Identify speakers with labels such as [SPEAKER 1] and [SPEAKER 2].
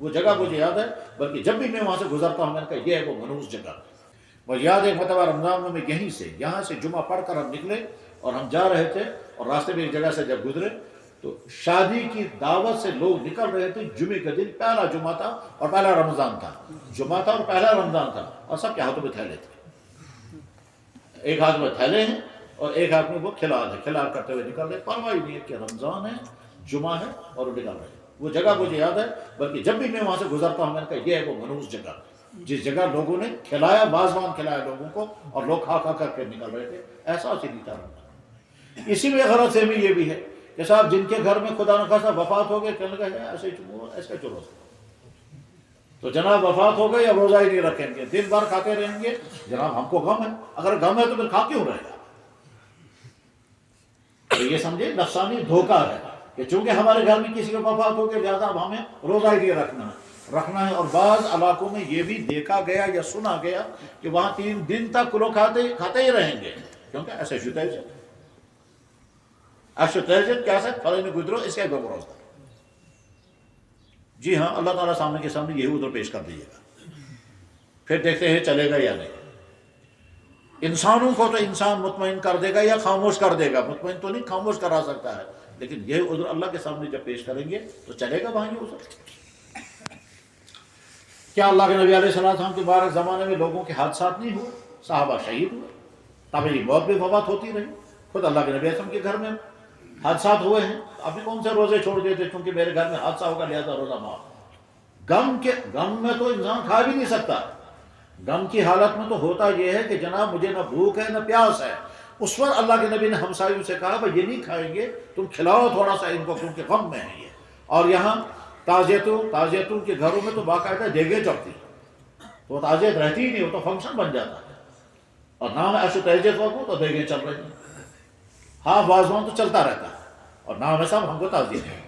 [SPEAKER 1] وہ جگہ مجھے یاد ہے، بلکہ جب بھی میں وہاں سے گزرتا ہوں میں نے کہا یہ ہے وہ منحوس جگہ۔ مجھے یاد ہے مرتبہ رمضان میں یہاں سے جمعہ پڑھ کر ہم نکلے اور ہم جا رہے تھے، اور راستے میں ایک جگہ سے جب گزرے تو شادی کی دعوت سے لوگ نکل رہے تھے۔ جمعے کا دن پہلا جمعہ تھا اور پہلا رمضان تھا، جمعہ تھا اور پہلا رمضان تھا، اور سب کے ہاتھوں میں تھیلے تھے، ایک ہاتھ میں تھیلے ہیں اور ایک ہاتھ میں وہ کھلال ہے، کھلال کرتے ہوئے نکل رہے، پرواہ نہیں ہے کہ رمضان ہے جمعہ ہے اور وہ نکل رہے ہیں۔ وہ جگہ مجھے یاد ہے، بلکہ جب بھی میں وہاں سے گزرتا ہوں میں نے کہا یہ ہے وہ منحوس جگہ، جس جگہ لوگوں نے کھلایا، بازوان کھلایا لوگوں کو، اور لوگ کھا کھا کر کے نکل رہے تھے، احساس ہی نہیں تھا۔ اسی میں غلط فہمی یہ بھی ہے کہ صاحب جن کے گھر میں خدا نخواستہ وفات ہو گئے کہنے لگے ایسے ایسے چلو، تو جناب وفات ہو گئے یا روزہ ہی نہیں رکھیں گے، دن بھر کھاتے رہیں گے، جناب ہم کو غم ہے، اگر غم ہے تو پھر کھا کیوں رہے گا؟ تو یہ سمجھے نفسانی دھوکہ ہے کہ چونکہ ہمارے گھر میں کسی کو وفات ہو گئی لہذا اب ہمیں روزہ ہی نہیں رکھنا ہے۔ اور بعض علاقوں میں یہ بھی دیکھا گیا یا سنا گیا کہ وہاں 3 دن تک لوگ کھاتے ہی رہیں گے، کیونکہ ایسے کیا فلاں میں گزرو اس کا ایک روزہ۔ جی ہاں، اللہ تعالیٰ سامنے کے سامنے یہی ادھر پیش کر دیجیے گا، پھر دیکھتے ہیں چلے گا یا نہیں۔ انسانوں کو تو انسان مطمئن کر دے گا یا خاموش کر دے گا، مطمئن تو نہیں، خاموش کرا سکتا ہے، لیکن یہ عذر اللہ کے سامنے جب پیش کریں گے تو چلے گا وہاں یہ عذر۔ کیا اللہ کے نبی علیہ السلام کے مبارک زمانے میں لوگوں کے حادثات نہیں ہوئے؟ صحابہ شہید ہوئے، طبعی موت بھی وفات ہوتی رہی، خود اللہ کے نبی علیہ السلام کے گھر میں حادثات ہوئے ہیں، ابھی کون سے روزے چھوڑ دیتے کیونکہ میرے گھر میں حادثہ ہوگا لہذا روزہ معاف۔ غم میں تو انسان کھا بھی نہیں سکتا، غم کی حالت میں تو ہوتا یہ ہے کہ جناب مجھے نہ بھوک ہے نہ پیاس ہے، اس وقت اللہ کے نبی نے ہمسایوں سے کہا بھائی یہ نہیں کھائیں گے، تم کھلاؤ تھوڑا سا ان کو کیونکہ غم میں ہے یہ۔ اور یہاں تعزیتوں کے گھروں میں تو باقاعدہ دیگیں چڑھتی، تو وہ تعزیت رہتی ہی نہیں، وہ تو فنکشن بن جاتا ہے، اور نام ایسے تعزیت ہو تو دیگیں چل رہی ہیں، ہاں واضوان تو چلتا رہتا ہے، اور نام ایسا ہم کو تعزیت ہے۔